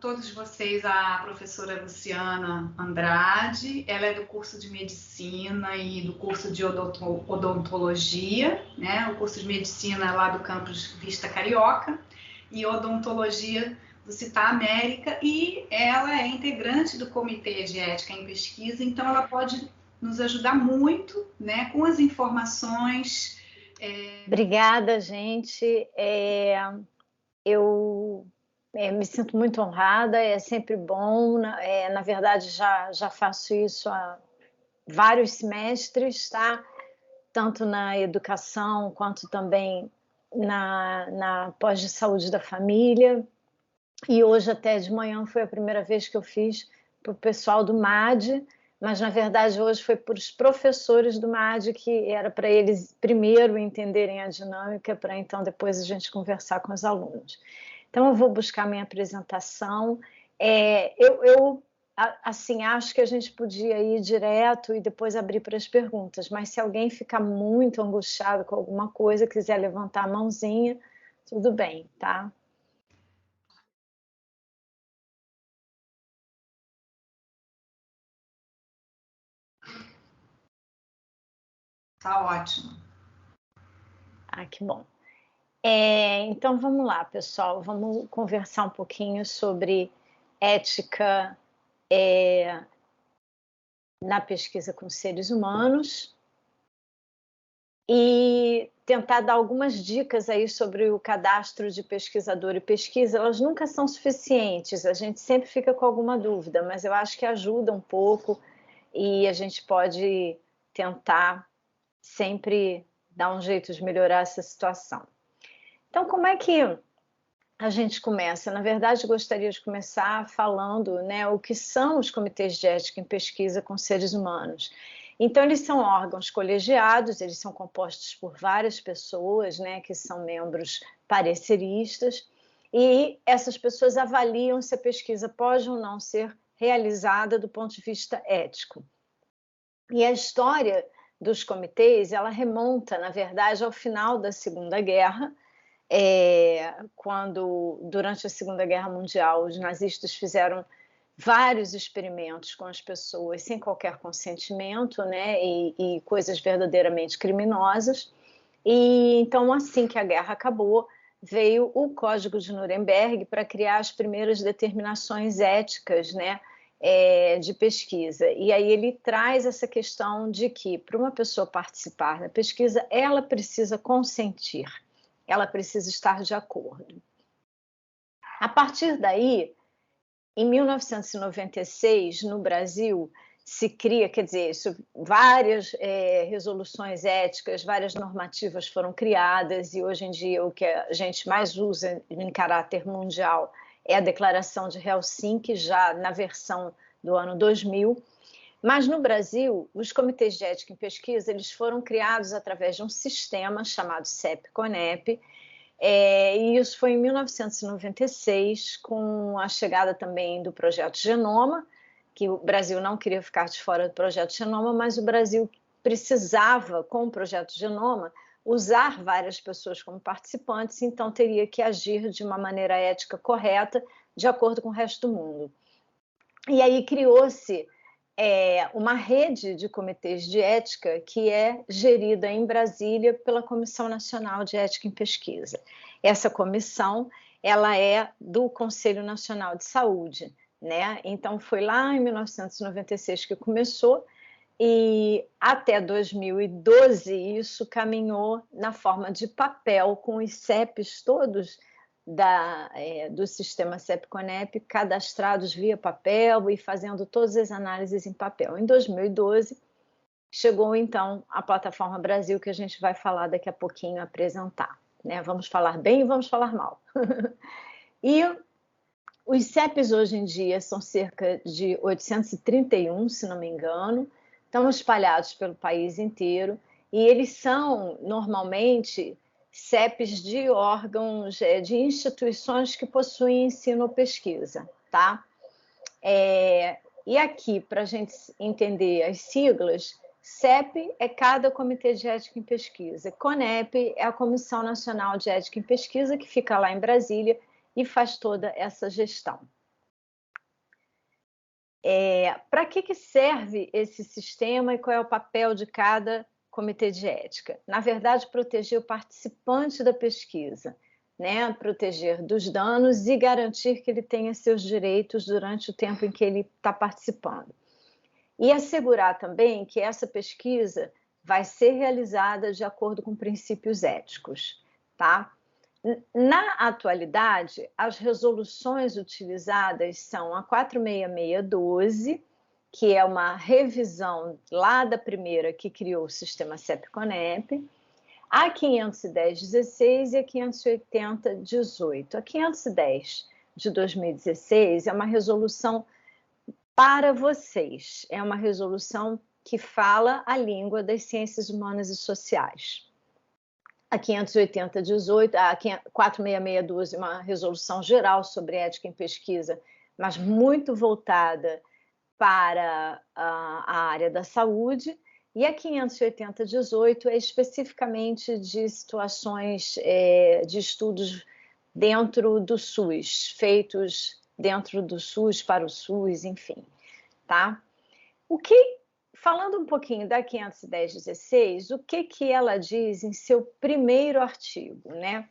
todos vocês a professora Luciana Andrade. Ela é do curso de Medicina e do curso de Odontologia, né? O curso de Medicina é lá do campus Vista Carioca e Odontologia do Citar América, e ela é integrante do Comitê de Ética em Pesquisa, então ela pode nos ajudar muito, né, com as informações. Obrigada, gente. Eu me sinto muito honrada, é sempre bom. Na verdade, já faço isso há vários semestres, tá? Tanto na educação quanto também na pós de saúde da família. E hoje, até de manhã, foi a primeira vez que eu fiz para o pessoal do MAD, mas na verdade hoje foi para os professores do MAD, que era para eles primeiro entenderem a dinâmica, para então depois a gente conversar com os alunos. Então eu vou buscar minha apresentação. Eu assim, acho que a gente podia ir direto e depois abrir para as perguntas, mas se alguém ficar muito angustiado com alguma coisa, quiser levantar a mãozinha, tudo bem, tá? Tá ótimo. Que bom. Então vamos lá, pessoal, vamos conversar um pouquinho sobre ética na pesquisa com seres humanos e tentar dar algumas dicas aí sobre o cadastro de pesquisador e pesquisa. Elas nunca são suficientes, a gente sempre fica com alguma dúvida, mas eu acho que ajuda um pouco e a gente pode tentar sempre dar um jeito de melhorar essa situação. Então, como é que a gente começa? Na verdade, gostaria de começar falando, né, o que são os comitês de ética em pesquisa com seres humanos. Então, eles são órgãos colegiados, eles são compostos por várias pessoas, né, que são membros pareceristas, e essas pessoas avaliam se a pesquisa pode ou não ser realizada do ponto de vista ético. E a história dos comitês, ela remonta, na verdade, ao final da Segunda Guerra, quando, durante a Segunda Guerra Mundial, os nazistas fizeram vários experimentos com as pessoas sem qualquer consentimento, né, e coisas verdadeiramente criminosas. E então, assim que a guerra acabou, veio o Código de Nuremberg para criar as primeiras determinações éticas, né, de pesquisa. E aí ele traz essa questão de que, para uma pessoa participar da pesquisa, ela precisa consentir. Ela precisa estar de acordo. A partir daí, em 1996, no Brasil, se cria, quer dizer, várias resoluções éticas, várias normativas foram criadas, e hoje em dia o que a gente mais usa em caráter mundial é a Declaração de Helsinki, já na versão do ano 2000. Mas no Brasil, os comitês de ética em pesquisa, eles foram criados através de um sistema chamado CEP-CONEP, e isso foi em 1996, com a chegada também do Projeto Genoma, que o Brasil não queria ficar de fora do Projeto Genoma, mas o Brasil precisava, com o Projeto Genoma, usar várias pessoas como participantes, então teria que agir de uma maneira ética correta, de acordo com o resto do mundo. E aí criou-se uma rede de comitês de ética que é gerida em Brasília pela Comissão Nacional de Ética em Pesquisa. Essa comissão, ela é do Conselho Nacional de Saúde, né? Então foi lá em 1996 que começou e até 2012 isso caminhou na forma de papel, com os CEPs todos do sistema CEP-CONEP cadastrados via papel e fazendo todas as análises em papel. Em 2012, chegou então a plataforma Brasil, que a gente vai falar daqui a pouquinho, apresentar, né? Vamos falar bem e vamos falar mal. E os CEPs hoje em dia são cerca de 831, se não me engano, estão espalhados pelo país inteiro, e eles são, normalmente, CEPs de órgãos, de instituições que possuem ensino ou pesquisa, tá? E aqui, para a gente entender as siglas, CEP é cada Comitê de Ética em Pesquisa, CONEP é a Comissão Nacional de Ética em Pesquisa, que fica lá em Brasília e faz toda essa gestão. Para que serve esse sistema e qual é o papel de cada comitê de ética? Na verdade, proteger o participante da pesquisa, né? Proteger dos danos e garantir que ele tenha seus direitos durante o tempo em que ele está participando. E assegurar também que essa pesquisa vai ser realizada de acordo com princípios éticos, tá? Na atualidade, as resoluções utilizadas são a 46612, que é uma revisão lá da primeira que criou o sistema CEP-CONEP, a 51016 e a 58018. A 510 de 2016 é uma resolução para vocês, é uma resolução que fala a língua das ciências humanas e sociais. A 58018, a 46612 é uma resolução geral sobre ética em pesquisa, mas muito voltada para a área da saúde, e a 58018 é especificamente de situações de estudos dentro do SUS, feitos dentro do SUS, para o SUS, enfim, tá? Falando um pouquinho da 51016, o que ela diz em seu primeiro artigo, né?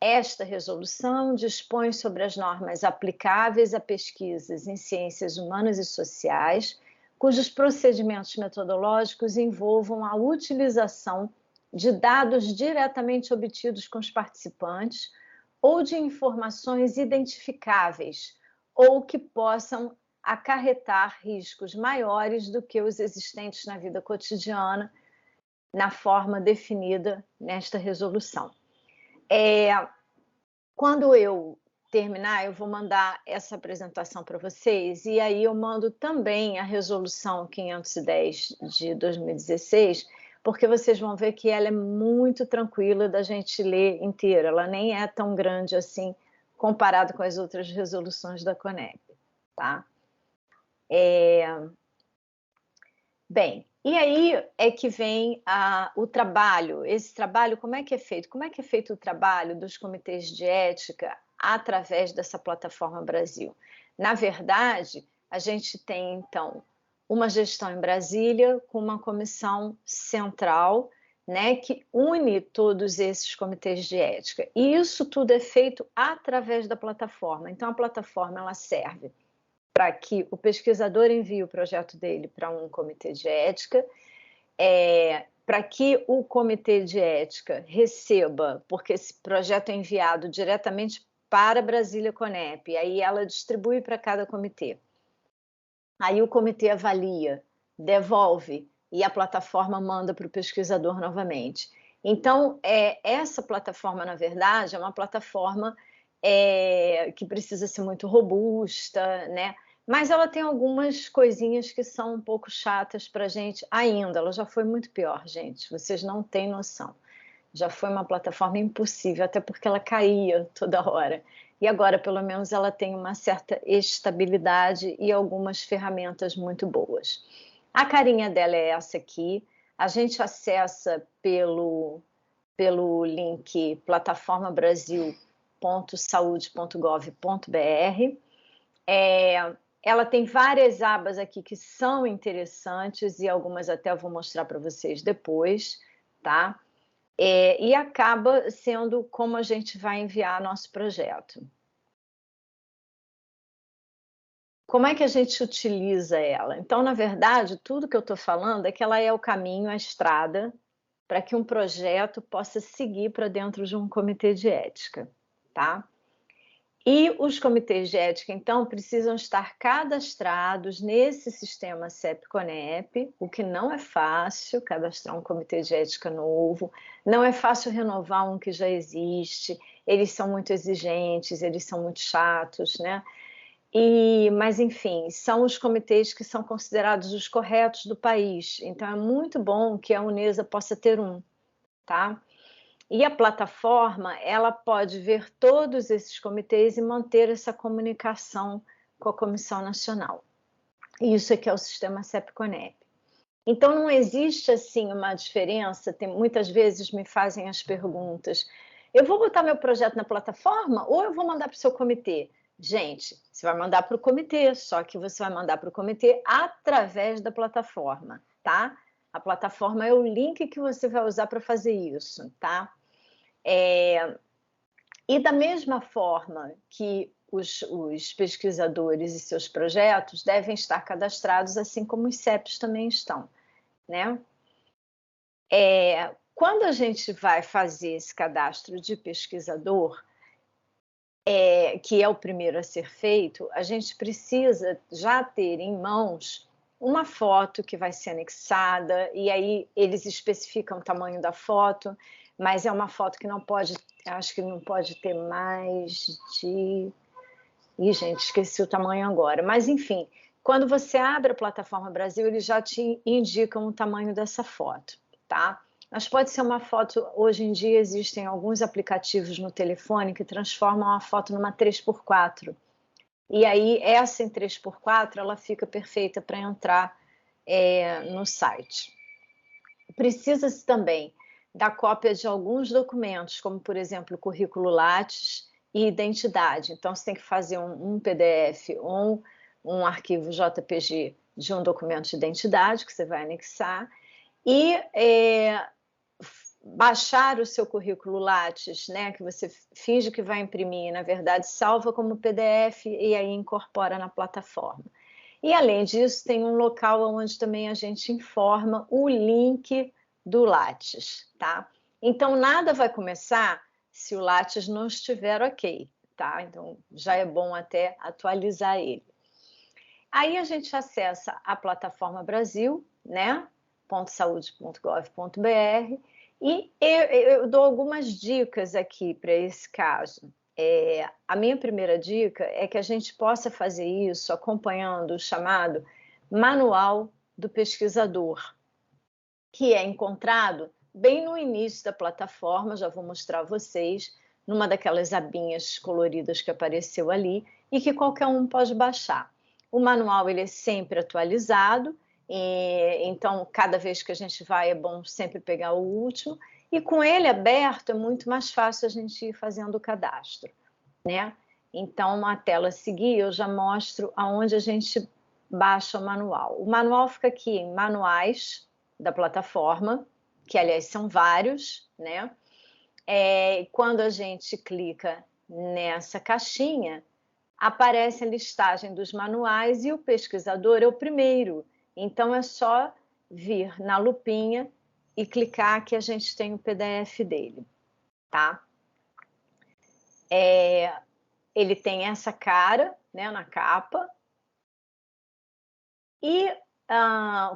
Esta resolução dispõe sobre as normas aplicáveis a pesquisas em ciências humanas e sociais, cujos procedimentos metodológicos envolvam a utilização de dados diretamente obtidos com os participantes ou de informações identificáveis ou que possam acarretar riscos maiores do que os existentes na vida cotidiana, na forma definida nesta resolução. Quando eu terminar, eu vou mandar essa apresentação para vocês, e aí eu mando também a resolução 510 de 2016, porque vocês vão ver que ela é muito tranquila da gente ler inteira, ela nem é tão grande assim, comparado com as outras resoluções da CONEP, tá? Bem, e aí é que vem o trabalho. Esse trabalho, como é que é feito? Como é que é feito o trabalho dos comitês de ética através dessa plataforma Brasil? Na verdade, a gente tem, então, uma gestão em Brasília com uma comissão central, né, que une todos esses comitês de ética. E isso tudo é feito através da plataforma. Então, a plataforma ela serve para que o pesquisador envie o projeto dele para um comitê de ética, para que o comitê de ética receba, porque esse projeto é enviado diretamente para Brasília CONEP, aí ela distribui para cada comitê. Aí o comitê avalia, devolve, e a plataforma manda para o pesquisador novamente. Então, essa plataforma, na verdade, é uma plataforma que precisa ser muito robusta, né? Mas ela tem algumas coisinhas que são um pouco chatas para a gente ainda. Ela já foi muito pior, gente. Vocês não têm noção. Já foi uma plataforma impossível, até porque ela caía toda hora. E agora, pelo menos, ela tem uma certa estabilidade e algumas ferramentas muito boas. A carinha dela é essa aqui. A gente acessa pelo link plataformabrasil.saude.gov.br. Ela tem várias abas aqui que são interessantes e algumas até eu vou mostrar para vocês depois, tá? E acaba sendo como a gente vai enviar nosso projeto. Como é que a gente utiliza ela? Então, na verdade, tudo que eu estou falando é que ela é o caminho, a estrada, para que um projeto possa seguir para dentro de um comitê de ética, tá? E os comitês de ética, então, precisam estar cadastrados nesse sistema CEP-CONEP, o que não é fácil, cadastrar um comitê de ética novo, não é fácil renovar um que já existe, eles são muito exigentes, eles são muito chatos, né? Mas, enfim, são os comitês que são considerados os corretos do país, então é muito bom que a Unesa possa ter um, tá? E a plataforma, ela pode ver todos esses comitês e manter essa comunicação com a Comissão Nacional. Isso é que é o sistema CEP-CONEP. Então, não existe, assim, uma diferença. Muitas vezes me fazem as perguntas, eu vou botar meu projeto na plataforma ou eu vou mandar para o seu comitê? Gente, você vai mandar para o comitê, só que você vai mandar para o comitê através da plataforma, tá? A plataforma é o link que você vai usar para fazer isso, tá? E da mesma forma que os pesquisadores e seus projetos devem estar cadastrados, assim como os CEPs também estão, né? Quando a gente vai fazer esse cadastro de pesquisador, que é o primeiro a ser feito, a gente precisa já ter em mãos uma foto que vai ser anexada, e aí eles especificam o tamanho da foto, mas é uma foto que não pode, acho que não pode ter mais de... Ih, gente, esqueci o tamanho agora. Mas, enfim, quando você abre a plataforma Brasil, eles já te indicam o tamanho dessa foto, tá? Mas pode ser uma foto, hoje em dia existem alguns aplicativos no telefone que transformam a foto numa 3x4. E aí, essa em 3x4, ela fica perfeita para entrar no site. Precisa-se também da cópia de alguns documentos, como, por exemplo, o currículo Lattes e identidade. Então, você tem que fazer um PDF ou um arquivo JPG de um documento de identidade que você vai anexar e baixar o seu currículo Lattes, né, que você finge que vai imprimir, na verdade salva como PDF e aí incorpora na plataforma. E além disso, tem um local onde também a gente informa o link do Lattes, tá? Então nada vai começar se o Lattes não estiver ok, tá? Então já é bom até atualizar ele. Aí a gente acessa a plataforma Brasil, né? .saude.gov.br e eu dou algumas dicas aqui para esse caso. A minha primeira dica é que a gente possa fazer isso acompanhando o chamado Manual do Pesquisador, que é encontrado bem no início da plataforma, já vou mostrar a vocês, numa daquelas abinhas coloridas que apareceu ali e que qualquer um pode baixar. O manual ele é sempre atualizado, então cada vez que a gente vai é bom sempre pegar o último, e com ele aberto é muito mais fácil a gente ir fazendo o cadastro, né? Então, na tela a seguir, eu já mostro aonde a gente baixa o manual. O manual fica aqui em Manuais da plataforma, que aliás são vários, né? Quando a gente clica nessa caixinha, aparece a listagem dos manuais e o pesquisador é o primeiro. Então é só vir na lupinha e clicar que a gente tem o PDF dele, tá? Ele tem essa cara, né, na capa. E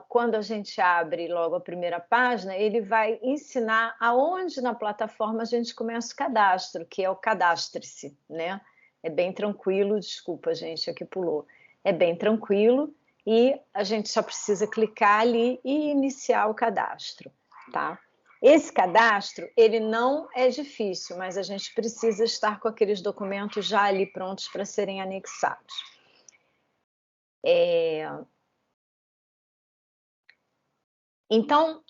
quando a gente abre logo a primeira página, ele vai ensinar aonde na plataforma a gente começa o cadastro, que é o cadastre-se, né? É bem tranquilo, desculpa, gente, aqui pulou. É bem tranquilo e a gente só precisa clicar ali e iniciar o cadastro, tá? Esse cadastro, ele não é difícil, mas a gente precisa estar com aqueles documentos já ali prontos para serem anexados. Então,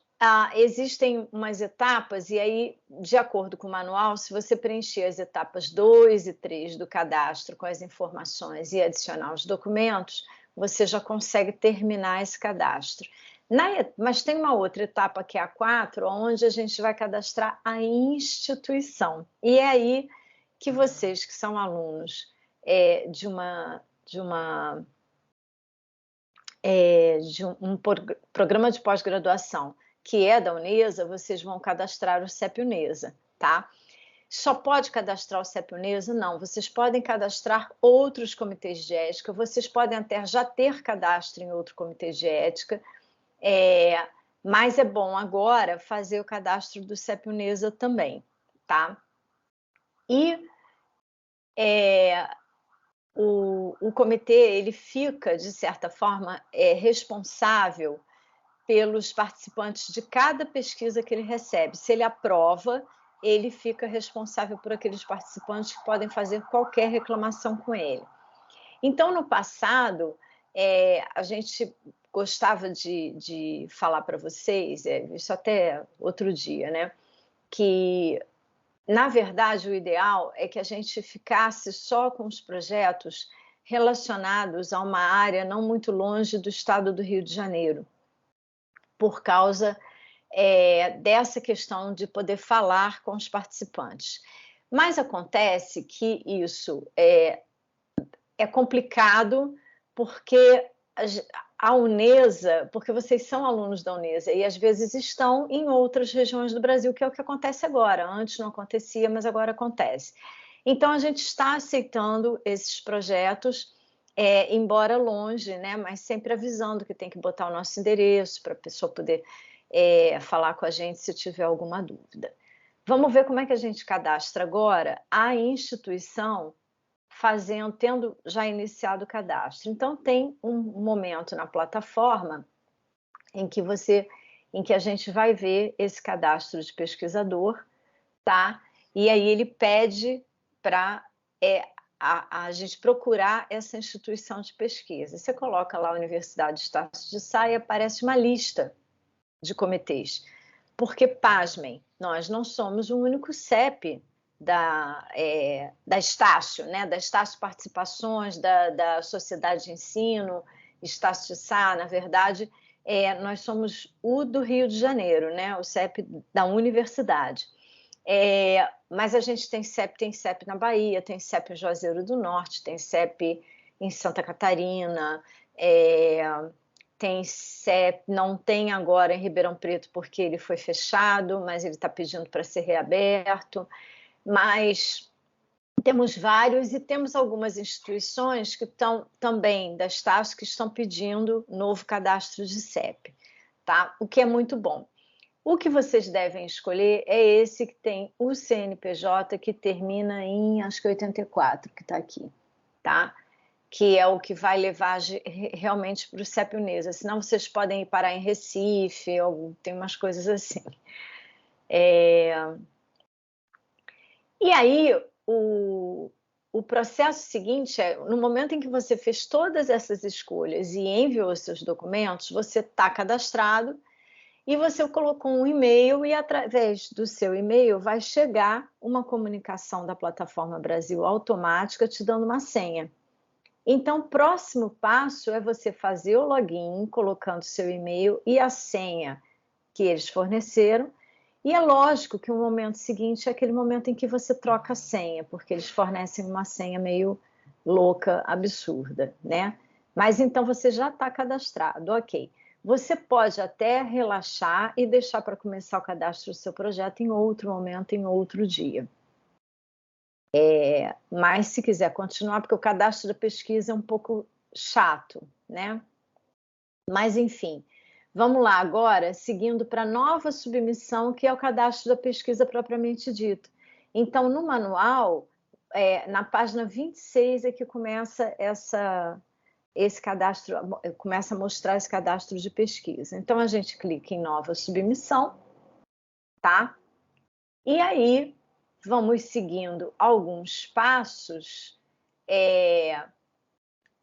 existem umas etapas, e aí, de acordo com o manual, se você preencher as etapas 2 e 3 do cadastro com as informações e adicionar os documentos, você já consegue terminar esse cadastro. Mas tem uma outra etapa, que é a 4, onde a gente vai cadastrar a instituição. E é aí que vocês, que são alunos de um programa de pós-graduação que é da Unesa, vocês vão cadastrar o CEP Unesa, tá? Só pode cadastrar o CEP Unesa? Não, vocês podem cadastrar outros comitês de ética, vocês podem até já ter cadastro em outro comitê de ética, mas é bom agora fazer o cadastro do CEP Unesa também, tá? E o comitê, ele fica, de certa forma, responsável pelos participantes de cada pesquisa que ele recebe. Se ele aprova, ele fica responsável por aqueles participantes que podem fazer qualquer reclamação com ele. Então, no passado, a gente gostava de falar para vocês, isso até outro dia, né? Que na verdade, o ideal é que a gente ficasse só com os projetos relacionados a uma área não muito longe do estado do Rio de Janeiro, por causa dessa questão de poder falar com os participantes. Mas acontece que isso é complicado porque a Unesa, porque vocês são alunos da Unesa e às vezes estão em outras regiões do Brasil, que é o que acontece agora. Antes não acontecia, mas agora acontece. Então a gente está aceitando esses projetos, embora longe, né? Mas sempre avisando que tem que botar o nosso endereço para a pessoa poder falar com a gente se tiver alguma dúvida. Vamos ver como é que a gente cadastra agora a instituição tendo já iniciado o cadastro. Então tem um momento na plataforma em que a gente vai ver esse cadastro de pesquisador, tá? E aí ele pede para a gente procurar essa instituição de pesquisa. Você coloca lá a Universidade de Estácio de Sá e aparece uma lista de comitês. Porque, pasmem, nós não somos o único CEP da Estácio, né? Da Estácio Participações, da Sociedade de Ensino, Estácio de Sá, na verdade, nós somos o do Rio de Janeiro, né? O CEP da universidade. Mas a gente tem CEP na Bahia, tem CEP em Juazeiro do Norte, tem CEP em Santa Catarina, tem CEP, não tem agora em Ribeirão Preto porque ele foi fechado, mas ele está pedindo para ser reaberto. Mas temos vários e temos algumas instituições que estão também das TAS que estão pedindo novo cadastro de CEP, tá? O que é muito bom. O que vocês devem escolher é esse que tem o CNPJ que termina em, acho que 84, que está aqui, tá? Que é o que vai levar realmente para o CEP Unesa. Senão vocês podem ir parar em Recife, ou tem umas coisas assim. E aí, o processo seguinte é, no momento em que você fez todas essas escolhas e enviou os seus documentos, você está cadastrado e você colocou um e-mail e através do seu e-mail vai chegar uma comunicação da Plataforma Brasil automática te dando uma senha. Então, o próximo passo é você fazer o login colocando seu e-mail e a senha que eles forneceram. E é lógico que o momento seguinte é aquele momento em que você troca a senha, porque eles fornecem uma senha meio louca, absurda, né? Mas então você já está cadastrado, ok. Você pode até relaxar e deixar para começar o cadastro do seu projeto em outro momento, em outro dia. Mas se quiser continuar, porque o cadastro da pesquisa é um pouco chato, né? Mas enfim, vamos lá agora, seguindo para a nova submissão, que é o cadastro da pesquisa propriamente dito. Então, no manual, na página 26 é que começa esse cadastro, começa a mostrar esse cadastro de pesquisa. Então, a gente clica em nova submissão, tá? E aí, vamos seguindo alguns passos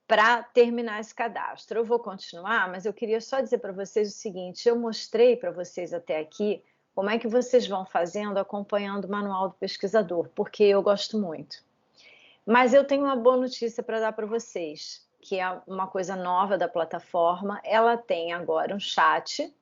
para terminar esse cadastro. Eu vou continuar, mas eu queria só dizer para vocês o seguinte, eu mostrei para vocês até aqui como é que vocês vão fazendo acompanhando o manual do pesquisador, porque eu gosto muito. Mas eu tenho uma boa notícia para dar para vocês, que é uma coisa nova da plataforma. Ela tem agora um chat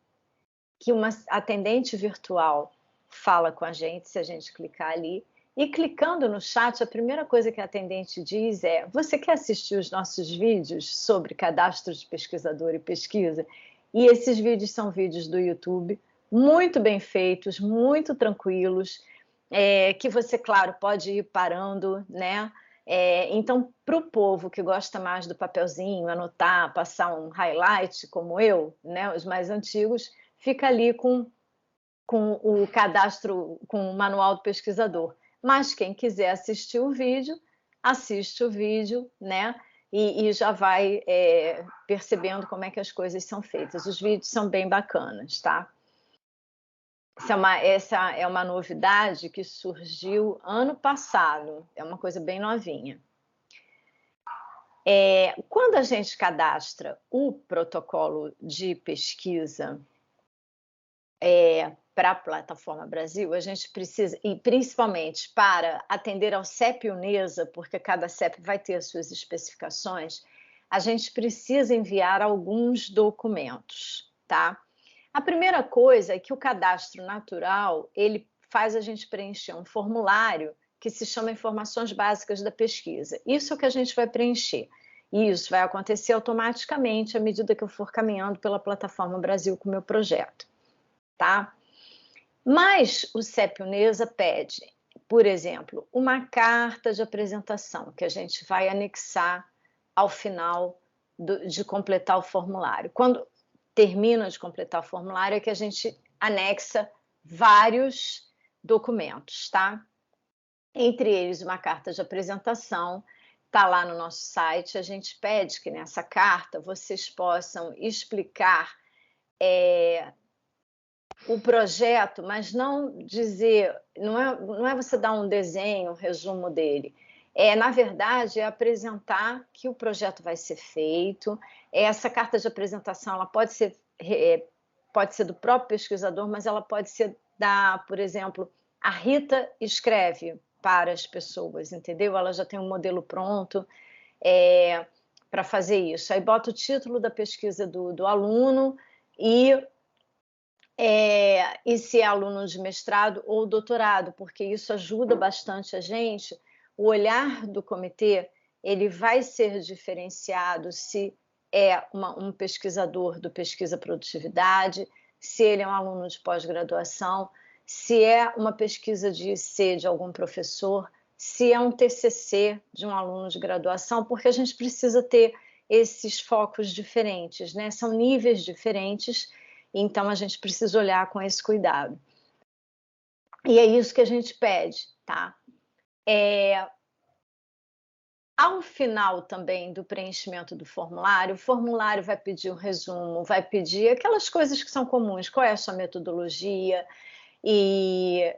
que uma atendente virtual fala com a gente, se a gente clicar ali. E clicando no chat, a primeira coisa que a atendente diz é: você quer assistir os nossos vídeos sobre cadastro de pesquisador e pesquisa? E esses vídeos são vídeos do YouTube, muito bem feitos, muito tranquilos, que você, claro, pode ir parando, né? Então, para o povo que gosta mais do papelzinho, anotar, passar um highlight, como eu, né? Os mais antigos, fica ali com o cadastro, com o manual do pesquisador. Mas quem quiser assistir o vídeo, assiste o vídeo, né? E já vai percebendo como é que as coisas são feitas. Os vídeos são bem bacanas, tá? Essa é uma novidade que surgiu ano passado, é uma coisa bem novinha. Quando a gente cadastra o protocolo de pesquisa para a Plataforma Brasil, a gente precisa, e principalmente para atender ao CEP e UNESA, porque cada CEP vai ter as suas especificações, a gente precisa enviar alguns documentos, tá? A primeira coisa é que o cadastro natural, ele faz a gente preencher um formulário que se chama Informações Básicas da Pesquisa. Isso é o que a gente vai preencher. E isso vai acontecer automaticamente à medida que eu for caminhando pela Plataforma Brasil com o meu projeto, tá? Mas o CEP UNESA pede, por exemplo, uma carta de apresentação que a gente vai anexar ao final de completar o formulário. Quando termina de completar o formulário é que a gente anexa vários documentos, tá? Entre eles uma carta de apresentação, está lá no nosso site. A gente pede que nessa carta vocês possam explicar o projeto, mas não dizer, não é você dar um desenho, um resumo dele. Na verdade, é apresentar que o projeto vai ser feito. Essa carta de apresentação ela pode ser do próprio pesquisador, mas ela pode ser por exemplo, a Rita escreve para as pessoas, entendeu? Ela já tem um modelo pronto para fazer isso. Aí bota o título da pesquisa do aluno e se é aluno de mestrado ou doutorado, porque isso ajuda bastante a gente. O olhar do comitê ele vai ser diferenciado se é um pesquisador do Pesquisa Produtividade, se ele é um aluno de pós-graduação, se é uma pesquisa de IC de algum professor, se é um TCC de um aluno de graduação, porque a gente precisa ter esses focos diferentes, né? São níveis diferentes, então a gente precisa olhar com esse cuidado. E é isso que a gente pede, tá? Ao final também do preenchimento do formulário, o formulário vai pedir um resumo, vai pedir aquelas coisas que são comuns, qual é a sua metodologia, e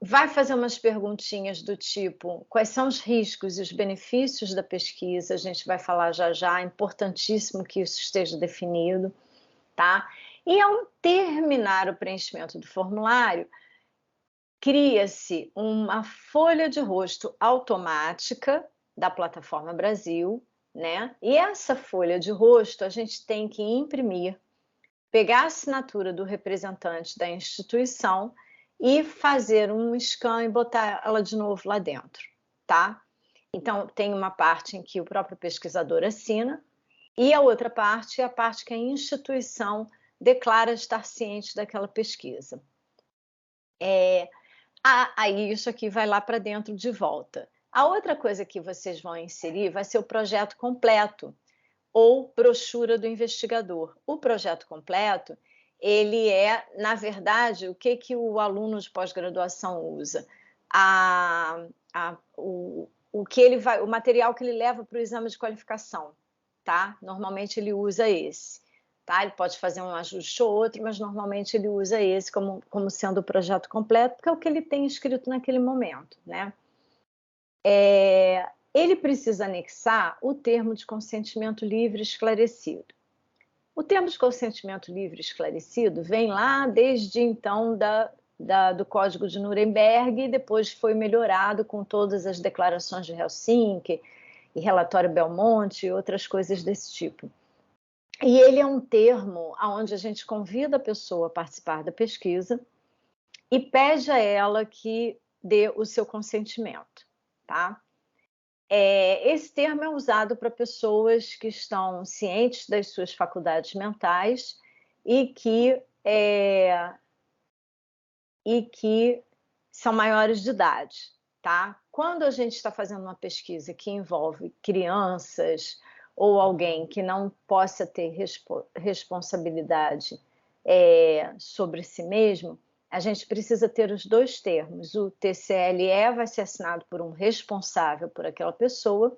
vai fazer umas perguntinhas do tipo, quais são os riscos e os benefícios da pesquisa, a gente vai falar já, é importantíssimo que isso esteja definido, tá? E ao terminar o preenchimento do formulário, cria-se uma folha de rosto automática da Plataforma Brasil, né? E essa folha de rosto a gente tem que imprimir, pegar a assinatura do representante da instituição e fazer um scan e botar ela de novo lá dentro, tá? Então, tem uma parte em que o próprio pesquisador assina e a outra parte é a parte que a instituição declara estar ciente daquela pesquisa. Aí isso aqui vai lá para dentro de volta. A outra coisa que vocês vão inserir vai ser o projeto completo, ou brochura do investigador. O projeto completo, ele na verdade, o que o aluno de pós-graduação usa? O material que ele leva para o exame de qualificação, tá? Normalmente ele usa esse, tá? Ele pode fazer um ajuste ou outro, mas normalmente ele usa esse como sendo o projeto completo, porque é o que ele tem escrito naquele momento, né? Ele precisa anexar o termo de consentimento livre esclarecido. O termo de consentimento livre esclarecido vem lá desde então do Código de Nuremberg e depois foi melhorado com todas as declarações de Helsinki e relatório Belmonte e outras coisas desse tipo. E ele é um termo onde a gente convida a pessoa a participar da pesquisa e pede a ela que dê o seu consentimento, tá? Esse termo é usado para pessoas que estão cientes das suas faculdades mentais e que são maiores de idade, tá? Quando a gente está fazendo uma pesquisa que envolve crianças ou alguém que não possa ter responsabilidade sobre si mesmo, a gente precisa ter os dois termos. O TCLE vai ser assinado por um responsável por aquela pessoa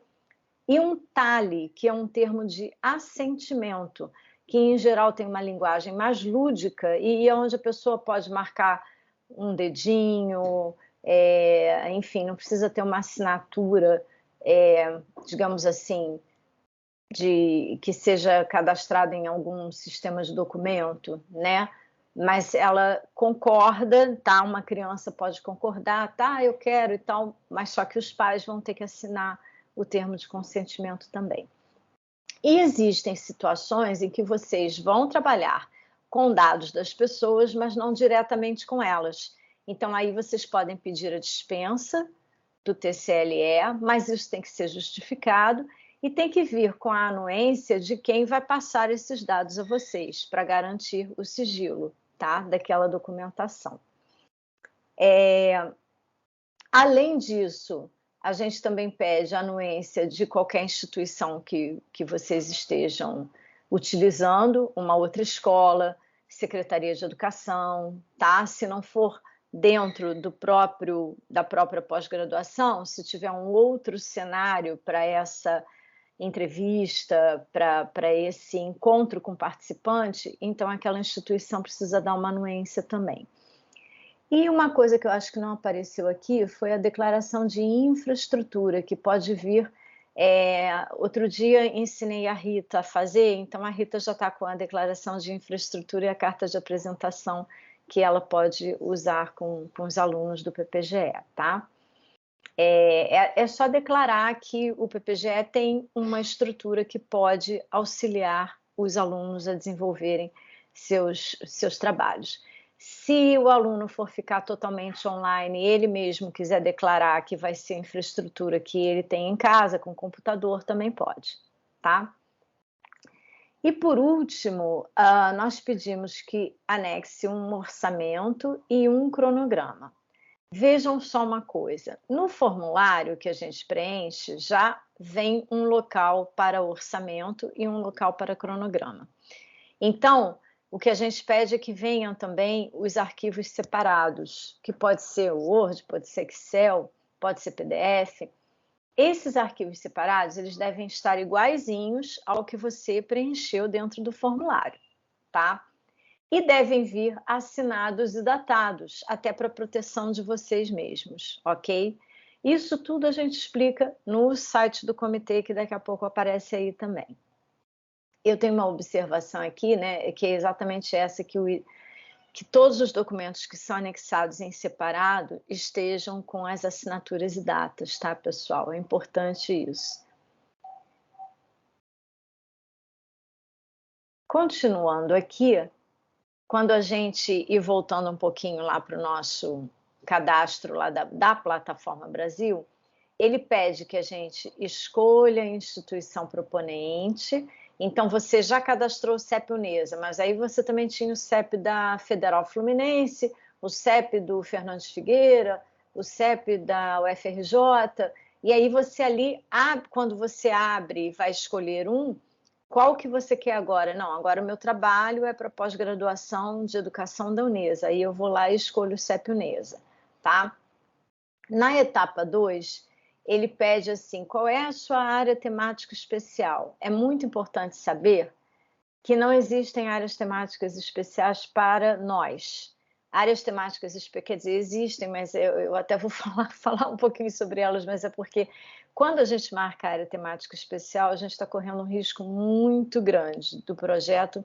e um TALE, que é um termo de assentimento, que em geral tem uma linguagem mais lúdica e onde a pessoa pode marcar um dedinho, enfim, não precisa ter uma assinatura, digamos assim, que seja cadastrada em algum sistema de documento, né? mas ela concorda, tá? Uma criança pode concordar, tá? Eu quero e tal, mas só que os pais vão ter que assinar o termo de consentimento também. E existem situações em que vocês vão trabalhar com dados das pessoas, mas não diretamente com elas. Então, aí vocês podem pedir a dispensa do TCLE, mas isso tem que ser justificado e tem que vir com a anuência de quem vai passar esses dados a vocês, para garantir o sigilo, tá? Daquela documentação. Além disso, a gente também pede a anuência de qualquer instituição que vocês estejam utilizando, uma outra escola, Secretaria de Educação, tá? Se não for dentro da própria pós-graduação, se tiver um outro cenário para essa entrevista, para esse encontro com o participante, então aquela instituição precisa dar uma anuência também. E uma coisa que eu acho que não apareceu aqui foi a declaração de infraestrutura, que pode vir. Outro dia ensinei a Rita a fazer, então a Rita já está com a declaração de infraestrutura e a carta de apresentação que ela pode usar com os alunos do PPGE, tá? É só declarar que o PPGE tem uma estrutura que pode auxiliar os alunos a desenvolverem seus trabalhos. Se o aluno for ficar totalmente online, ele mesmo quiser declarar que vai ser a infraestrutura que ele tem em casa, com computador, também pode, tá? E por último, nós pedimos que anexe um orçamento e um cronograma. Vejam só uma coisa, no formulário que a gente preenche já vem um local para orçamento e um local para cronograma. Então, o que a gente pede é que venham também os arquivos separados, que pode ser Word, pode ser Excel, pode ser PDF. Esses arquivos separados, eles devem estar iguaizinhos ao que você preencheu dentro do formulário, tá? E devem vir assinados e datados, até para proteção de vocês mesmos, ok? Isso tudo a gente explica no site do comitê, que daqui a pouco aparece aí também. Eu tenho uma observação aqui, né, que é exatamente essa, que todos os documentos que são anexados em separado estejam com as assinaturas e datas, tá, pessoal? É importante isso. Continuando aqui, quando a gente ir voltando um pouquinho lá para o nosso cadastro lá da Plataforma Brasil, ele pede que a gente escolha a instituição proponente. Então, você já cadastrou o CEP Unesa, mas aí você também tinha o CEP da Federal Fluminense, o CEP do Fernandes Figueira, o CEP da UFRJ, e aí você ali, quando você abre e vai escolher qual que você quer agora? Não, agora o meu trabalho é para pós-graduação de educação da Unesa, aí eu vou lá e escolho o CEP Unesa, tá? Na etapa 2, ele pede assim, qual é a sua área temática especial? É muito importante saber que não existem áreas temáticas especiais para nós. Áreas temáticas, quer dizer, existem, mas eu até vou falar um pouquinho sobre elas, mas é porque quando a gente marca a área temática especial, a gente está correndo um risco muito grande do projeto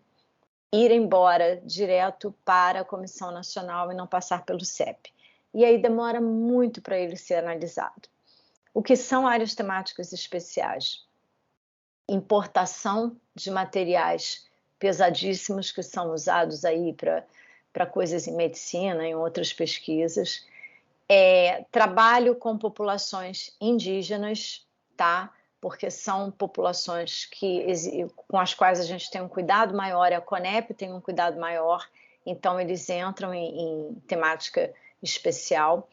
ir embora direto para a Comissão Nacional e não passar pelo CEP. E aí demora muito para ele ser analisado. O que são áreas temáticas especiais? Importação de materiais pesadíssimos que são usados aí para coisas em medicina, em outras pesquisas. Trabalho com populações indígenas, tá? Porque são populações com as quais a gente tem um cuidado maior, e a CONEP tem um cuidado maior, então eles entram em temática especial.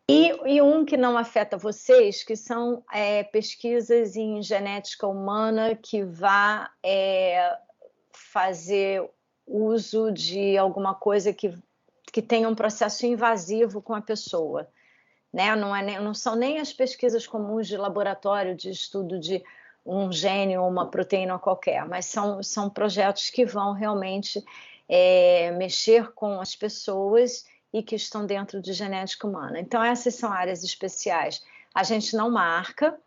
E um que não afeta vocês, que são pesquisas em genética humana que vá fazer uso de alguma coisa que tenha um processo invasivo com a pessoa, né? Não são nem as pesquisas comuns de laboratório, de estudo de um gene ou uma proteína qualquer, mas são projetos que vão realmente mexer com as pessoas e que estão dentro de genética humana. Então, essas são áreas especiais. A gente não marca,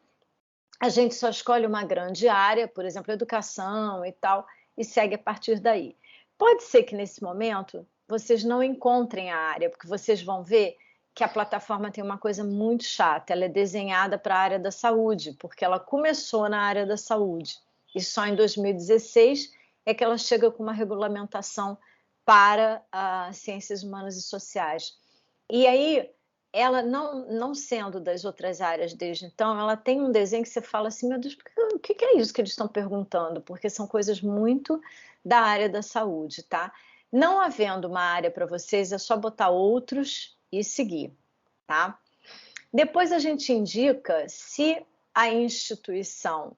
a gente só escolhe uma grande área, por exemplo, educação e tal, e segue a partir daí. Pode ser que nesse momento vocês não encontrem a área, porque vocês vão ver que a plataforma tem uma coisa muito chata, ela é desenhada para a área da saúde, porque ela começou na área da saúde, e só em 2016 é que ela chega com uma regulamentação para as ciências humanas e sociais. E aí, ela não sendo das outras áreas desde então, ela tem um desenho que você fala assim, meu Deus, o que é isso que eles estão perguntando? Porque são coisas muito da área da saúde, tá? Não havendo uma área para vocês, é só botar outros e seguir, tá? Depois a gente indica se a instituição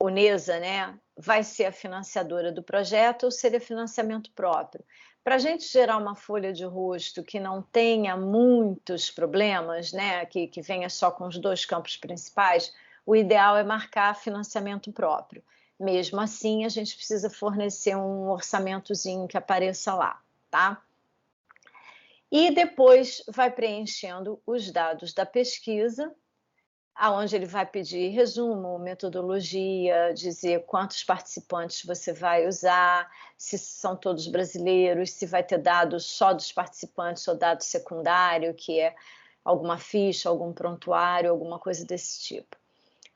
UNESA, né, vai ser a financiadora do projeto ou seria financiamento próprio. Para a gente gerar uma folha de rosto que não tenha muitos problemas, né, que venha só com os 2 campos principais, o ideal é marcar financiamento próprio. Mesmo assim, a gente precisa fornecer um orçamentozinho que apareça lá, tá? E depois vai preenchendo os dados da pesquisa, aonde ele vai pedir resumo, metodologia, dizer quantos participantes você vai usar, se são todos brasileiros, se vai ter dados só dos participantes ou dado secundário, que é alguma ficha, algum prontuário, alguma coisa desse tipo.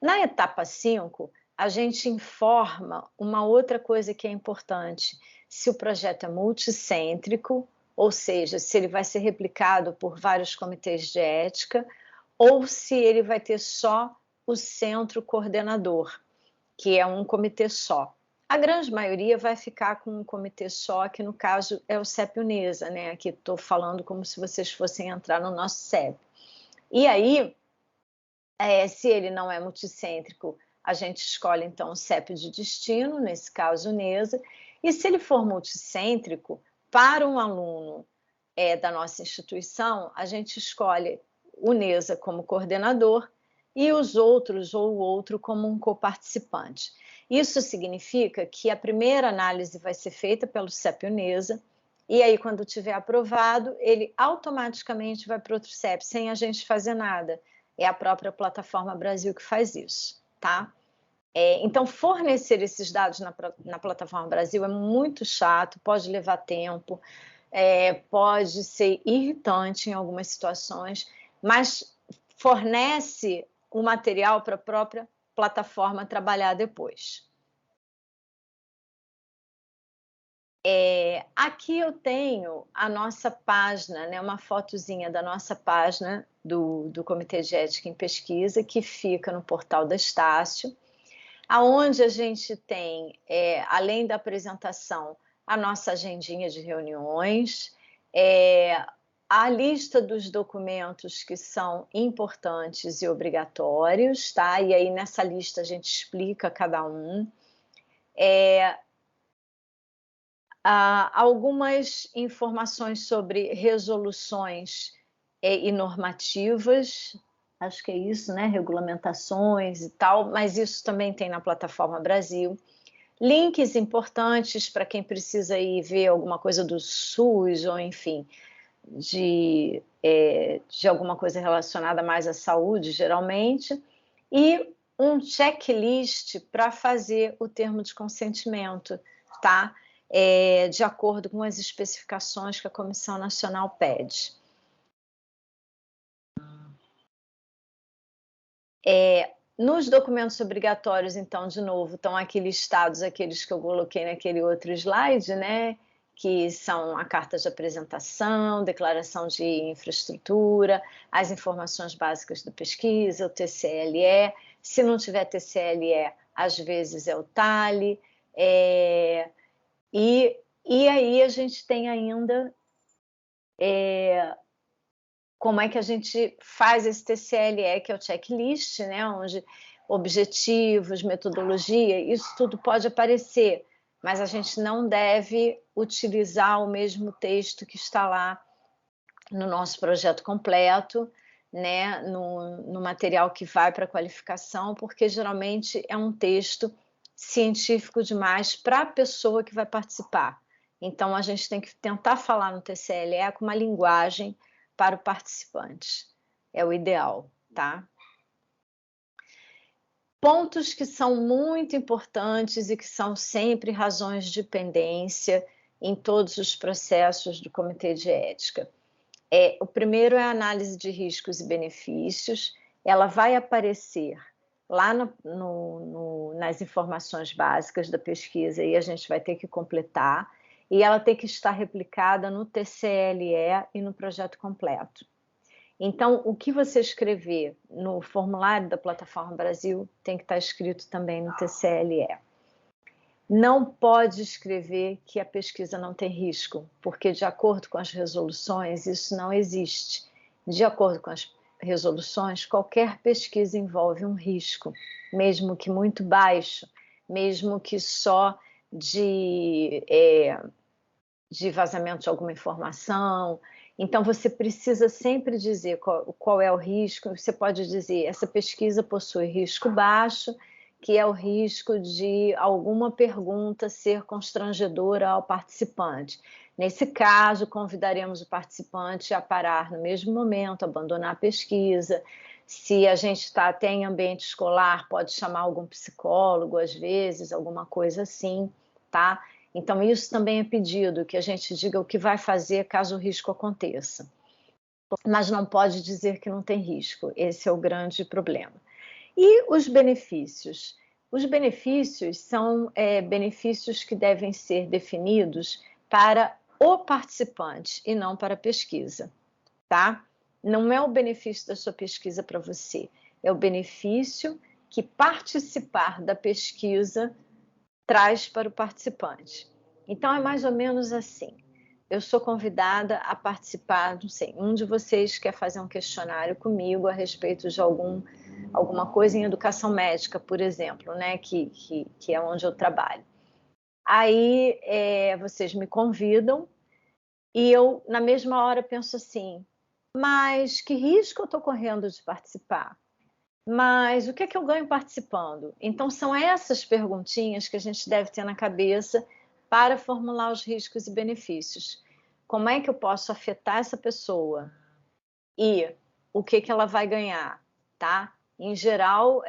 Na etapa 5, a gente informa uma outra coisa que é importante, se o projeto é multicêntrico, ou seja, se ele vai ser replicado por vários comitês de ética, ou se ele vai ter só o centro coordenador, que é um comitê só. A grande maioria vai ficar com um comitê só, que no caso é o CEP UNESA, né? Aqui estou falando como se vocês fossem entrar no nosso CEP. E aí, se ele não é multicêntrico, a gente escolhe então o CEP de destino, nesse caso UNESA, e se ele for multicêntrico, para um aluno da nossa instituição, a gente escolhe UNESA como coordenador e os outros ou o outro como um coparticipante. Isso significa que a primeira análise vai ser feita pelo CEP UNESA e aí quando tiver aprovado, ele automaticamente vai para outro CEP sem a gente fazer nada. É a própria Plataforma Brasil que faz isso, tá? Então, fornecer esses dados na Plataforma Brasil é muito chato, pode levar tempo, pode ser irritante em algumas situações, mas fornece o material para a própria plataforma trabalhar depois. Aqui eu tenho a nossa página, né, uma fotozinha da nossa página do Comitê de Ética em Pesquisa, que fica no portal da Estácio, aonde a gente tem, além da apresentação, a nossa agendinha de reuniões, a lista dos documentos que são importantes e obrigatórios, tá? E aí nessa lista a gente explica cada um. Algumas informações sobre resoluções e normativas, acho que é isso, né? Regulamentações e tal, mas isso também tem na Plataforma Brasil. Links importantes para quem precisa ir ver alguma coisa do SUS ou, enfim, de alguma coisa relacionada mais à saúde, geralmente, e um checklist para fazer o termo de consentimento, tá? De acordo com as especificações que a Comissão Nacional pede. Nos documentos obrigatórios, então, de novo, estão aqui listados aqueles que eu coloquei naquele outro slide, né? Que são a carta de apresentação, declaração de infraestrutura, as informações básicas da pesquisa, o TCLE. Se não tiver TCLE, às vezes é o TALE. E aí a gente tem ainda como é que a gente faz esse TCLE, que é o checklist, né, onde objetivos, metodologia, isso tudo pode aparecer, mas a gente não deve utilizar o mesmo texto que está lá no nosso projeto completo, né, no material que vai para a qualificação, porque geralmente é um texto científico demais para a pessoa que vai participar. Então, a gente tem que tentar falar no TCLE com uma linguagem para o participante. É o ideal, tá? Pontos que são muito importantes e que são sempre razões de pendência, em todos os processos do Comitê de Ética. O primeiro é a análise de riscos e benefícios. Ela vai aparecer lá nas informações básicas da pesquisa e a gente vai ter que completar, e ela tem que estar replicada no TCLE e no projeto completo. Então, o que você escrever no formulário da Plataforma Brasil tem que estar escrito também no TCLE. Não pode escrever que a pesquisa não tem risco, porque de acordo com as resoluções, isso não existe. De acordo com as resoluções, qualquer pesquisa envolve um risco, mesmo que muito baixo, mesmo que só de vazamento de alguma informação. Então, você precisa sempre dizer qual é o risco. Você pode dizer, essa pesquisa possui risco baixo, que é o risco de alguma pergunta ser constrangedora ao participante. Nesse caso, convidaremos o participante a parar no mesmo momento, abandonar a pesquisa. Se a gente está até em ambiente escolar, pode chamar algum psicólogo, às vezes, alguma coisa assim, tá? Então, isso também é pedido, que a gente diga o que vai fazer caso o risco aconteça. Mas não pode dizer que não tem risco, esse é o grande problema. E os benefícios? Os benefícios são benefícios que devem ser definidos para o participante e não para a pesquisa, tá? Não é o benefício da sua pesquisa para você, é o benefício que participar da pesquisa traz para o participante. Então, é mais ou menos assim. Eu sou convidada a participar, não sei, um de vocês quer fazer um questionário comigo a respeito de alguma coisa em educação médica, por exemplo, né, que é onde eu trabalho. Aí vocês me convidam e eu, na mesma hora, penso assim, mas que risco eu estou correndo de participar? Mas o que é que eu ganho participando? Então, são essas perguntinhas que a gente deve ter na cabeça para formular os riscos e benefícios. Como é que eu posso afetar essa pessoa? E o que ela vai ganhar, tá? Em geral,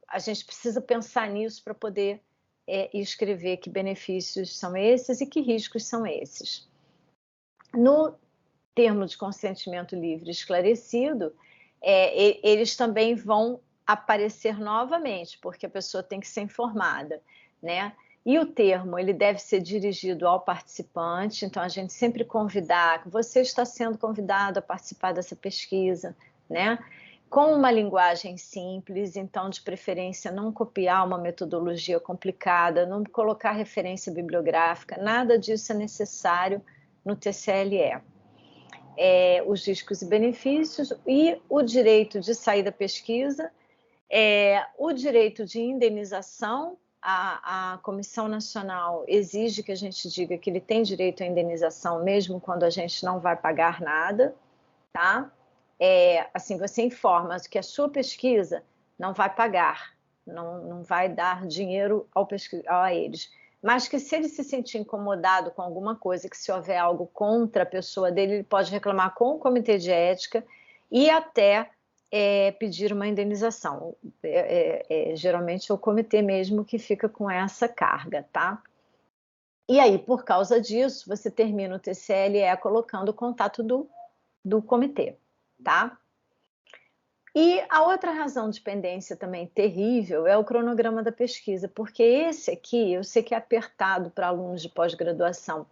a gente precisa pensar nisso para poder escrever que benefícios são esses e que riscos são esses. No termo de consentimento livre esclarecido, eles também vão aparecer novamente, porque a pessoa tem que ser informada, né? E o termo, ele deve ser dirigido ao participante, então a gente sempre convidar, que você está sendo convidado a participar dessa pesquisa, né? Com uma linguagem simples, então de preferência não copiar uma metodologia complicada, não colocar referência bibliográfica, nada disso é necessário no TCLE. Os riscos e benefícios e o direito de sair da pesquisa, o direito de indenização. A Comissão Nacional exige que a gente diga que ele tem direito à indenização mesmo quando a gente não vai pagar nada, tá? Assim, você informa que a sua pesquisa não vai pagar, não vai dar dinheiro a eles, mas que se ele se sentir incomodado com alguma coisa, que se houver algo contra a pessoa dele, ele pode reclamar com o Comitê de Ética e até pedir uma indenização. Geralmente é o comitê mesmo que fica com essa carga, tá? E aí, por causa disso, você termina o TCLE colocando o contato do comitê, tá? E a outra razão de pendência também terrível é o cronograma da pesquisa, porque esse aqui, eu sei que é apertado para alunos de pós-graduação,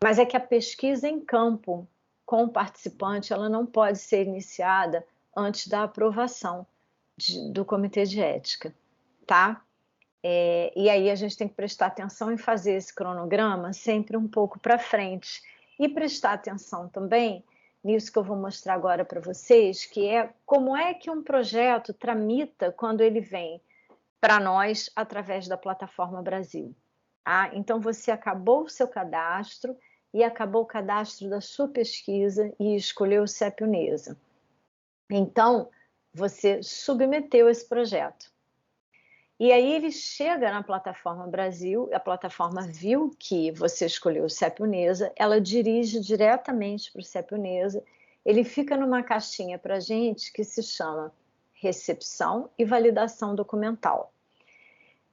mas é que a pesquisa em campo com o participante, ela não pode ser iniciada antes da aprovação do Comitê de Ética, tá? E aí a gente tem que prestar atenção em fazer esse cronograma sempre um pouco para frente e prestar atenção também nisso que eu vou mostrar agora para vocês, que é como é que um projeto tramita quando ele vem para nós através da Plataforma Brasil. Tá? Então você acabou o seu cadastro e acabou o cadastro da sua pesquisa e escolheu o CEP Unesa. Então, você submeteu esse projeto. E aí ele chega na Plataforma Brasil, a plataforma viu que você escolheu o CEP Unesa, ela dirige diretamente para o CEP Unesa, ele fica numa caixinha para a gente que se chama recepção e validação documental.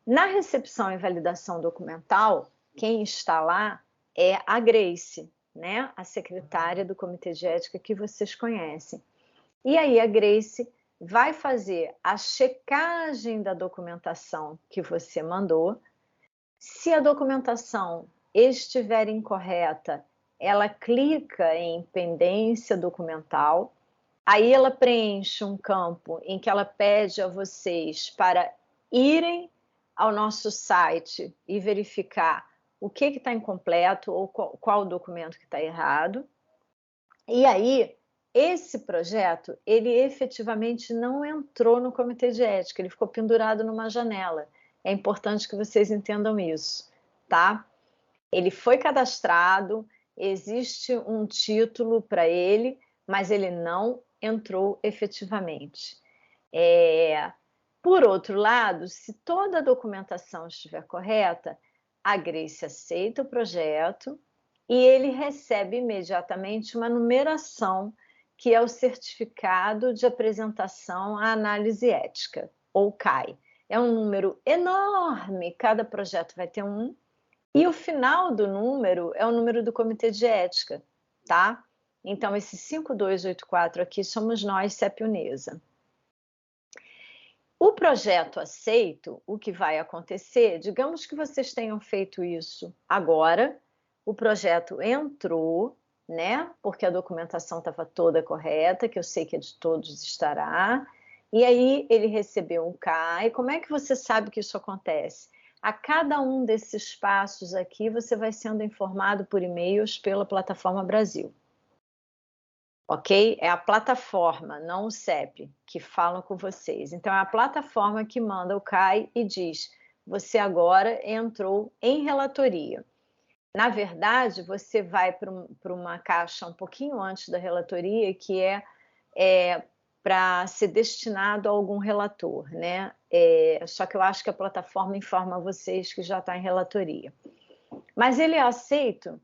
Na recepção e validação documental, quem está lá é a Grace, né? A secretária do Comitê de Ética que vocês conhecem. E aí a Grace vai fazer a checagem da documentação que você mandou. Se a documentação estiver incorreta, ela clica em pendência documental. Aí ela preenche um campo em que ela pede a vocês para irem ao nosso site e verificar o que está incompleto ou qual documento que está errado. E aí, esse projeto, ele efetivamente não entrou no Comitê de Ética, ele ficou pendurado numa janela. É importante que vocês entendam isso, tá? Ele foi cadastrado, existe um título para ele, mas ele não entrou efetivamente. Por outro lado, se toda a documentação estiver correta, a Grace aceita o projeto e ele recebe imediatamente uma numeração, que é o Certificado de Apresentação à Análise Ética, ou CAI. É um número enorme, cada projeto vai ter um, e o final do número é o número do Comitê de Ética, tá? Então, esse 5284 aqui somos nós, CEP Unesa. O projeto aceito, o que vai acontecer, digamos que vocês tenham feito isso agora, o projeto entrou, né? Porque a documentação estava toda correta, que eu sei que a de todos estará, e aí ele recebeu um CAI. Como é que você sabe que isso acontece? A cada um desses passos aqui, você vai sendo informado por e-mails pela Plataforma Brasil. Ok? É a plataforma, não o CEP, que falam com vocês. Então, é a plataforma que manda o CAI e diz: você agora entrou em relatoria. Na verdade, você vai para uma caixa um pouquinho antes da relatoria, que é para ser destinado a algum relator, né? Só que eu acho que a plataforma informa vocês que já está em relatoria. Mas ele é aceito,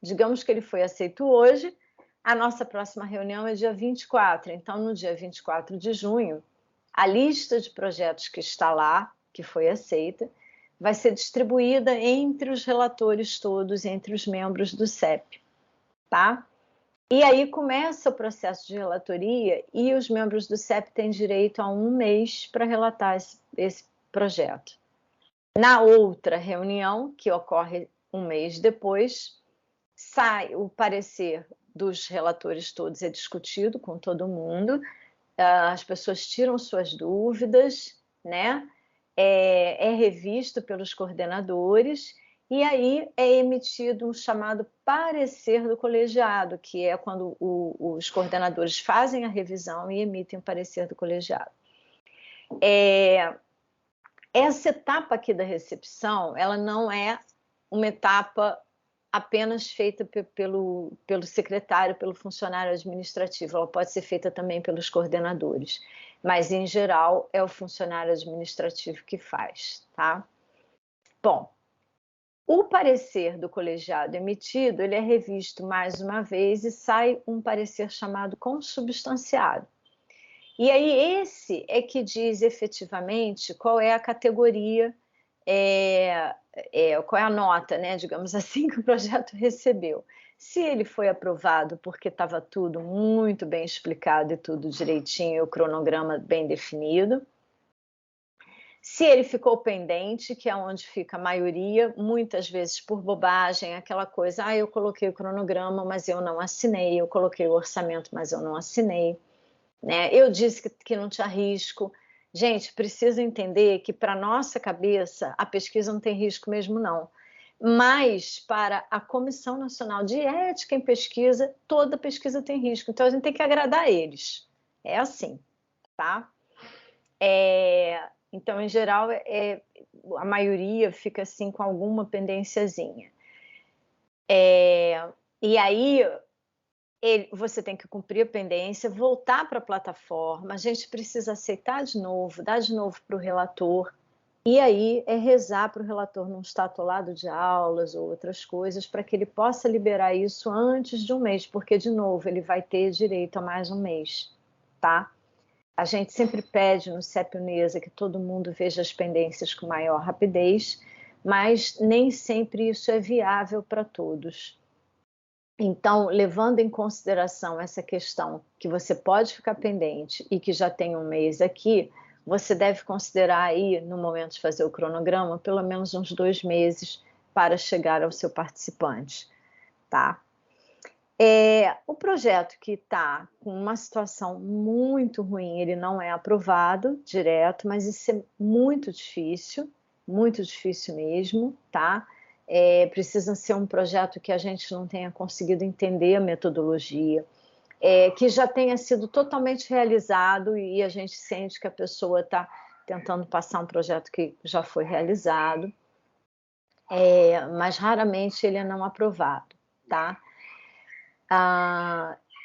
digamos que ele foi aceito hoje. A nossa próxima reunião é dia 24, então no dia 24 de junho, a lista de projetos que está lá, que foi aceita, vai ser distribuída entre os relatores todos, entre os membros do CEP, tá? E aí começa o processo de relatoria e os membros do CEP têm direito a 1 mês para relatar esse projeto. Na outra reunião, que ocorre 1 mês depois, sai o parecer dos relatores todos, é discutido com todo mundo, as pessoas tiram suas dúvidas, né? É revisto pelos coordenadores e aí é emitido um chamado parecer do colegiado, que é quando os coordenadores fazem a revisão e emitem o parecer do colegiado. Essa etapa aqui da recepção, ela não é uma etapa apenas feita pelo secretário, pelo funcionário administrativo, ela pode ser feita também pelos coordenadores, mas em geral é o funcionário administrativo que faz, tá? Bom, o parecer do colegiado emitido, ele é revisto mais uma vez e sai um parecer chamado consubstanciado. E aí esse é que diz efetivamente qual é a categoria, qual é a nota, né, digamos assim, que o projeto recebeu. Se ele foi aprovado porque estava tudo muito bem explicado e tudo direitinho, e o cronograma bem definido. Se ele ficou pendente, que é onde fica a maioria, muitas vezes por bobagem, aquela coisa, eu coloquei o cronograma, mas eu não assinei, eu coloquei o orçamento, mas eu não assinei, né? Eu disse que não tinha risco. Gente, precisa entender que para nossa cabeça a pesquisa não tem risco mesmo não, mas para a Comissão Nacional de Ética em Pesquisa, toda pesquisa tem risco, então a gente tem que agradar eles, é assim, tá? Então, em geral, a maioria fica assim com alguma pendênciazinha. E aí você tem que cumprir a pendência, voltar para a plataforma, a gente precisa aceitar de novo, dar de novo para o relator, e aí rezar para o relator não estar atolado de aulas ou outras coisas, para que ele possa liberar isso antes de 1 mês, porque, de novo, ele vai ter direito a mais 1 mês, tá? A gente sempre pede no CEP Unesa que todo mundo veja as pendências com maior rapidez, mas nem sempre isso é viável para todos. Então, levando em consideração essa questão que você pode ficar pendente e que já tem um mês aqui, você deve considerar aí, no momento de fazer o cronograma, pelo menos uns 2 meses para chegar ao seu participante, tá? O projeto que está com uma situação muito ruim, ele não é aprovado direto, mas isso é muito difícil mesmo, tá? Precisa ser um projeto que a gente não tenha conseguido entender a metodologia, que já tenha sido totalmente realizado e a gente sente que a pessoa está tentando passar um projeto que já foi realizado, mas raramente ele é não aprovado, tá?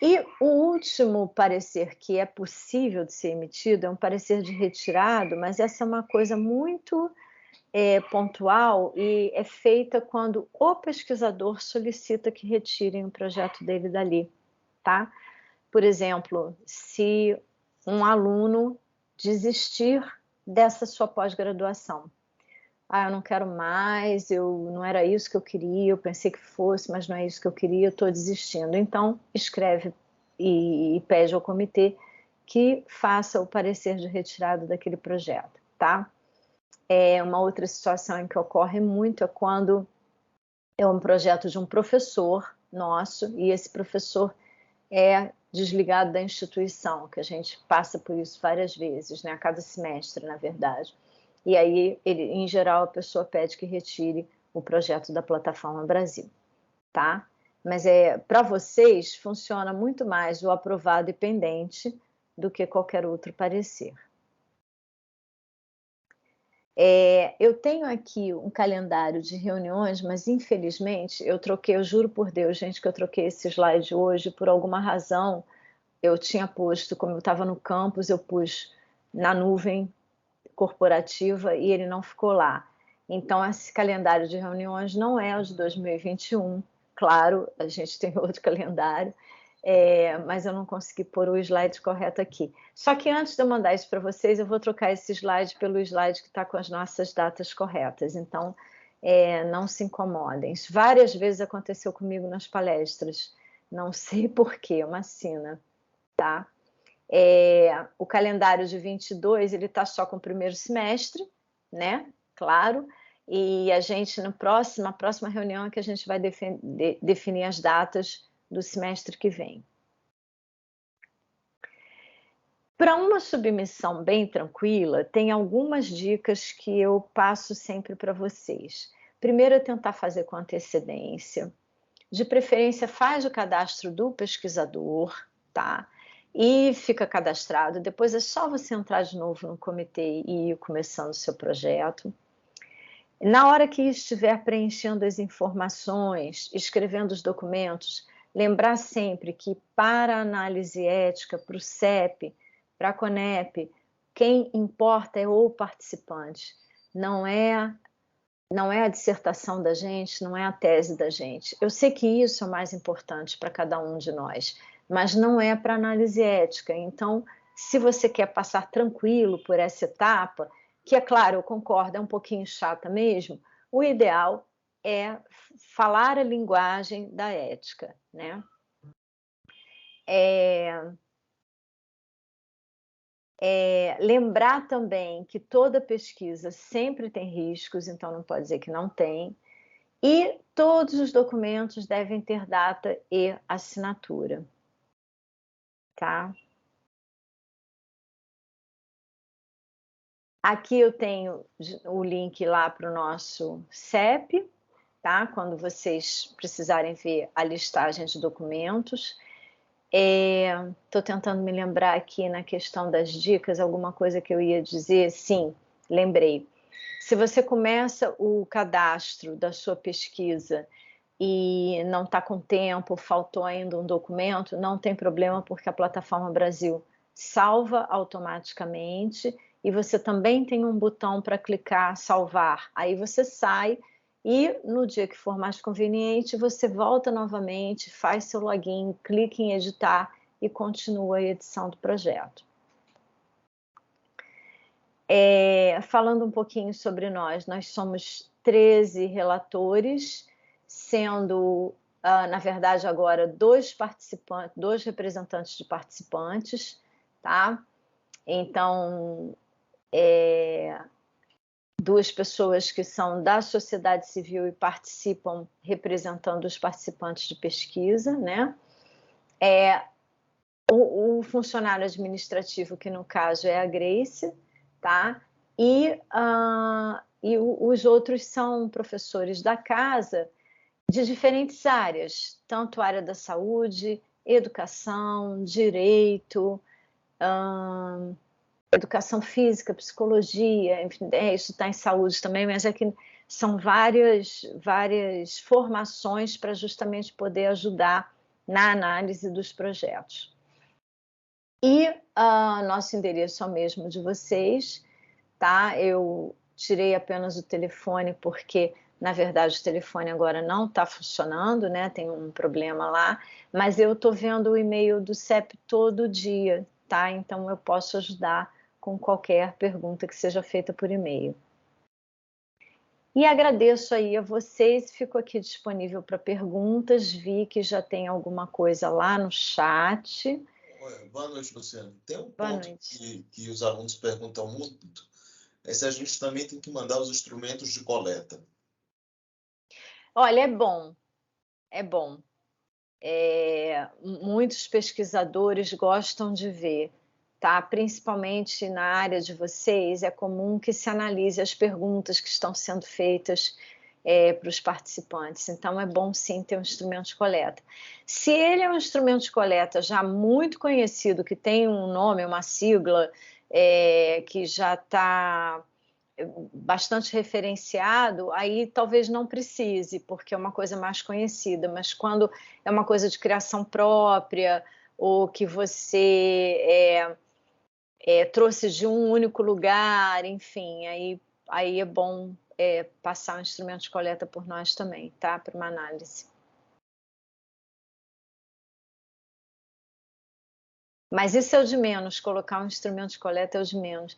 E o último parecer que é possível de ser emitido é um parecer de retirado, mas essa é uma coisa muito pontual e é feita quando o pesquisador solicita que retirem o projeto dele dali, tá? Por exemplo, se um aluno desistir dessa sua pós-graduação, eu não quero mais, não era isso que eu queria, eu pensei que fosse, mas não é isso que eu queria, eu estou desistindo. Então, escreve e pede ao comitê que faça o parecer de retirada daquele projeto, tá? Uma outra situação em que ocorre muito é quando é um projeto de um professor nosso e esse professor é desligado da instituição, que a gente passa por isso várias vezes, né? A cada semestre, na verdade. E aí, em geral, a pessoa pede que retire o projeto da Plataforma Brasil, tá? Mas para vocês funciona muito mais o aprovado e pendente do que qualquer outro parecer. Eu tenho aqui um calendário de reuniões, mas infelizmente eu juro por Deus, gente, que eu troquei esse slide hoje por alguma razão. Eu tinha posto, como eu estava no campus, eu pus na nuvem corporativa e ele não ficou lá. Então, esse calendário de reuniões não é o de 2021, claro, a gente tem outro calendário, mas eu não consegui pôr o slide correto aqui. Só que antes de eu mandar isso para vocês, eu vou trocar esse slide pelo slide que está com as nossas datas corretas, então não se incomodem. Isso várias vezes aconteceu comigo nas palestras, não sei porquê, uma sina, tá? O calendário de 22, ele está só com o primeiro semestre, né? Claro. E a gente, na próxima reunião, é que a gente vai definir as datas do semestre que vem. Para uma submissão bem tranquila, tem algumas dicas que eu passo sempre para vocês. Primeiro é tentar fazer com antecedência. De preferência, faz o cadastro do pesquisador, tá? E fica cadastrado. Depois é só você entrar de novo no comitê e ir começando o seu projeto. Na hora que estiver preenchendo as informações, escrevendo os documentos, lembrar sempre que para a análise ética, para o CEP, para a CONEP, quem importa é o participante, não é a dissertação da gente, não é a tese da gente. Eu sei que isso é o mais importante para cada um de nós, mas não é para análise ética. Então, se você quer passar tranquilo por essa etapa, que é claro, eu concordo, é um pouquinho chata mesmo, o ideal é falar a linguagem da ética, né? Lembrar também que toda pesquisa sempre tem riscos, então não pode dizer que não tem. E todos os documentos devem ter data e assinatura, tá? Aqui eu tenho o link lá para o nosso CEP, tá? Quando vocês precisarem ver a listagem de documentos. Estou tentando me lembrar aqui na questão das dicas, alguma coisa que eu ia dizer. Sim, lembrei. Se você começa o cadastro da sua pesquisa e não está com tempo, faltou ainda um documento, não tem problema, porque a Plataforma Brasil salva automaticamente e você também tem um botão para clicar salvar. Aí você sai e no dia que for mais conveniente, você volta novamente, faz seu login, clica em editar e continua a edição do projeto. Falando um pouquinho sobre nós somos 13 relatores, sendo, na verdade, agora 2 representantes de participantes, tá? Então, 2 pessoas que são da sociedade civil e participam representando os participantes de pesquisa, né? O funcionário administrativo, que no caso é a Grace, tá? E os outros são professores da casa de diferentes áreas, tanto área da saúde, educação, direito, educação física, psicologia, enfim, isso está em saúde também, mas é que são várias formações para justamente poder ajudar na análise dos projetos. E nosso endereço é o mesmo de vocês, tá? Eu tirei apenas o telefone porque, na verdade, o telefone agora não está funcionando, né? Tem um problema lá, mas eu estou vendo o e-mail do CEP todo dia, tá? Então eu posso ajudar com qualquer pergunta que seja feita por e-mail. E agradeço aí a vocês, fico aqui disponível para perguntas, vi que já tem alguma coisa lá no chat. Boa noite, Luciana. Tem um ponto que os alunos perguntam muito, é se a gente também tem que mandar os instrumentos de coleta. Olha, é bom. Muitos pesquisadores gostam de ver, tá? Principalmente na área de vocês, é comum que se analise as perguntas que estão sendo feitas para os participantes. Então, é bom sim ter um instrumento de coleta. Se ele é um instrumento de coleta já muito conhecido, que tem um nome, uma sigla, que já está bastante referenciado, aí talvez não precise, porque é uma coisa mais conhecida, mas quando é uma coisa de criação própria, ou que você trouxe de um único lugar, enfim, aí é bom passar um instrumento de coleta por nós também, tá? Para uma análise. Mas isso é o de menos, colocar um instrumento de coleta é o de menos.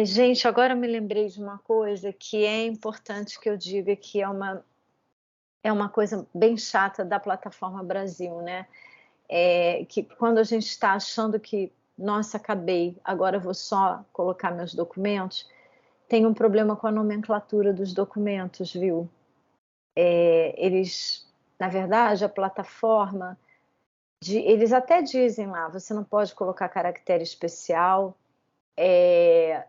Gente, agora eu me lembrei de uma coisa que é importante que eu diga, que é uma coisa bem chata da Plataforma Brasil, né? Que quando a gente está achando que, nossa, acabei, agora eu vou só colocar meus documentos, tem um problema com a nomenclatura dos documentos, viu? Eles, na verdade, a plataforma, eles até dizem lá, você não pode colocar caractere especial,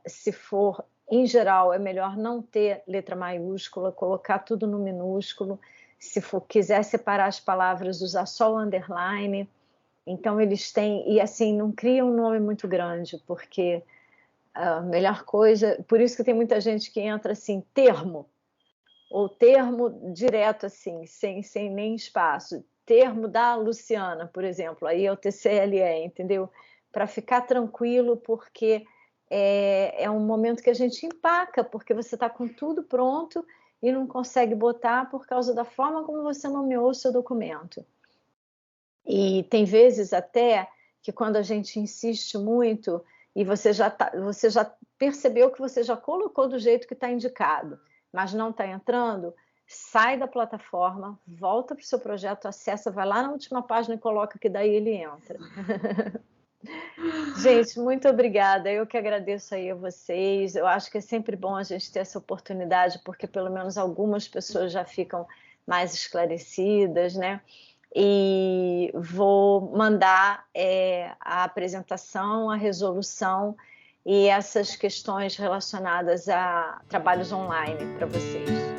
se for, em geral, é melhor não ter letra maiúscula, colocar tudo no minúsculo, se quiser separar as palavras, usar só o underline. Então eles têm, e assim, não cria um nome muito grande, porque a melhor coisa, por isso que tem muita gente que entra assim, termo, ou termo direto assim, sem nem espaço, termo da Luciana, por exemplo, aí é o TCLE, entendeu? Para ficar tranquilo, porque é um momento que a gente empaca, porque você está com tudo pronto e não consegue botar por causa da forma como você nomeou o seu documento. E tem vezes até que quando a gente insiste muito e você já percebeu que você já colocou do jeito que está indicado, mas não está entrando, sai da plataforma, volta para o seu projeto, acessa, vai lá na última página e coloca que daí ele entra. Gente, muito obrigada, eu que agradeço aí a vocês, eu acho que é sempre bom a gente ter essa oportunidade, porque pelo menos algumas pessoas já ficam mais esclarecidas, né? E vou mandar a apresentação, a resolução e essas questões relacionadas a trabalhos online para vocês.